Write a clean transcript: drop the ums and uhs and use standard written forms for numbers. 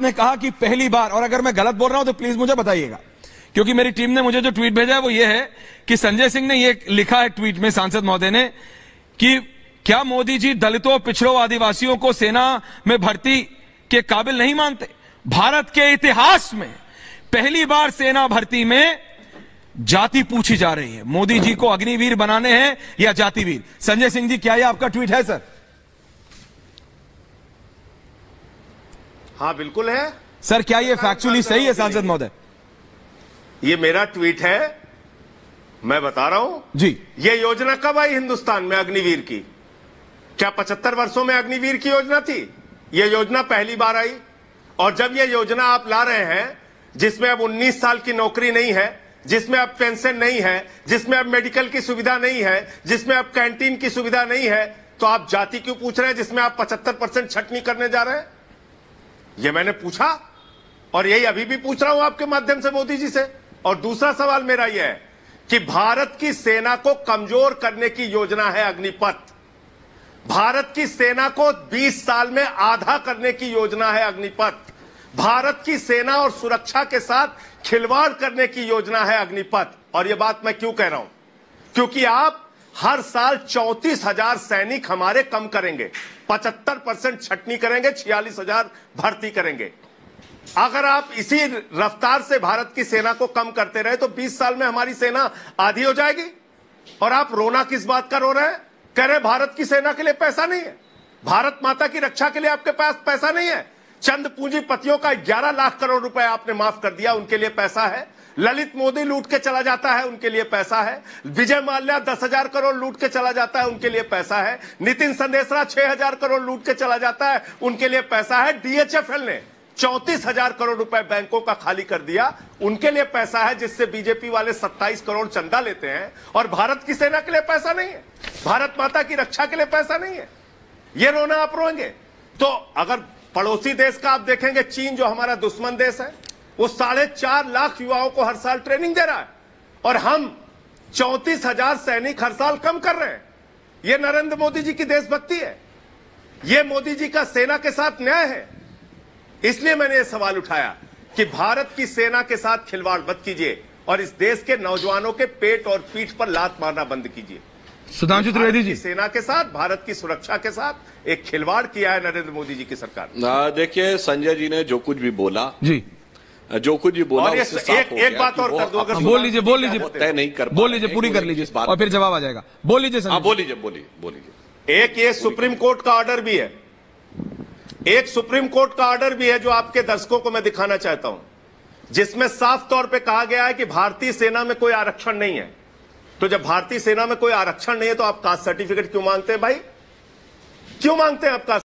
आपने कहा कि पहली बार, और अगर मैं गलत बोल रहा हूं तो प्लीज मुझे बताइएगा, क्योंकि मेरी टीम ने मुझे जो ट्वीट भेजा है वो ये है कि संजय सिंह ने ये लिखा है ट्वीट में, सांसद महोदय ने, कि क्या मोदी जी दलितों, पिछड़ों, आदिवासियों को सेना में भर्ती के काबिल नहीं मानते? भारत के इतिहास में पहली बार सेना भर्ती में जाति पूछी जा रही है। मोदी जी को अग्निवीर बनाने हैं या जातिवीर? संजय सिंह जी, क्या यह आपका ट्वीट है सर? हाँ बिल्कुल है सर। क्या यह फैक्चुअली सही है सांसद महोदय? ये मेरा ट्वीट है, मैं बता रहा हूं जी। ये योजना कब आई हिंदुस्तान में अग्निवीर की? क्या 75 वर्षों में अग्निवीर की योजना थी? ये योजना पहली बार आई। और जब ये योजना आप ला रहे हैं जिसमें अब 19 साल की नौकरी नहीं है, जिसमें अब पेंशन नहीं है, जिसमें अब मेडिकल की सुविधा नहीं है, जिसमें अब कैंटीन की सुविधा नहीं है, तो आप जाति क्यों पूछ रहे हैं जिसमें आप 75% छटनी करने जा रहे हैं? ये मैंने पूछा और यही अभी भी पूछ रहा हूं आपके माध्यम से मोदी जी से। और दूसरा सवाल मेरा यह है कि भारत की सेना को कमजोर करने की योजना है अग्निपथ। भारत की सेना को 20 साल में आधा करने की योजना है अग्निपथ। भारत की सेना और सुरक्षा के साथ खिलवाड़ करने की योजना है अग्निपथ। और यह बात मैं क्यों कह रहा हूं? क्योंकि आप हर साल 34,000 सैनिक हमारे कम करेंगे, 75% छटनी करेंगे, 46,000 भर्ती करेंगे। अगर आप इसी रफ्तार से भारत की सेना को कम करते रहे तो 20 साल में हमारी सेना आधी हो जाएगी। और आप रोना किस बात का रो रहे हैं? कह रहे भारत की सेना के लिए पैसा नहीं है, भारत माता की रक्षा के लिए आपके पास पैसा नहीं है। चंद पूंजीपतियों का 11 लाख करोड़ रुपए आपने माफ कर दिया, उनके लिए पैसा है। ललित मोदी लूट के चला जाता है, उनके लिए पैसा है। विजय माल्या 10,000 करोड़ लूट के चला जाता है, उनके लिए पैसा है। नितिन संदेशरा 6,000 करोड़ लूट के चला जाता है, उनके लिए पैसा है। डीएचएफएल ने 34,000 करोड़ रुपए बैंकों का खाली कर दिया, उनके लिए पैसा है, जिससे बीजेपी वाले 27 करोड़ चंदा लेते हैं। और भारत की सेना के लिए पैसा नहीं है, भारत माता की रक्षा के लिए पैसा नहीं है। ये रोना आप रोएंगे? तो अगर पड़ोसी देश का आप देखेंगे, चीन जो हमारा दुश्मन देश है, वो 4.5 लाख युवाओं को हर साल ट्रेनिंग दे रहा है और हम 34,000 सैनिक हर साल कम कर रहे हैं। ये नरेंद्र मोदी जी की देशभक्ति है, ये मोदी जी का सेना के साथ न्याय है। इसलिए मैंने ये सवाल उठाया कि भारत की सेना के साथ खिलवाड़ मत कीजिए और इस देश के नौजवानों के पेट और पीठ पर लात मारना बंद कीजिए। सुधांशु त्रिवेदी जी, सेना के साथ, भारत की सुरक्षा के साथ एक खिलवाड़ किया है नरेंद्र मोदी जी की सरकार। देखिए, संजय जी ने जो कुछ भी बोला जी, जो कुछ भी बोला, और एक बात और कर दो, अगर बोल लीजिए तय नहीं कर, बोल लीजिए, पूरी कर लीजिए और फिर जवाब आ जाएगा। बोल लीजिए, बोलिए। एक ये सुप्रीम कोर्ट का ऑर्डर भी है, एक सुप्रीम कोर्ट का ऑर्डर भी है जो आपके दर्शकों को मैं दिखाना चाहता हूं, जिसमें साफ तौर पे कहा गया है कि भारतीय सेना में कोई आरक्षण नहीं है। तो जब भारतीय सेना में कोई आरक्षण नहीं है तो आप कास्ट सर्टिफिकेट क्यों मांगते हैं भाई? क्यों मांगते हैं आप कास्ट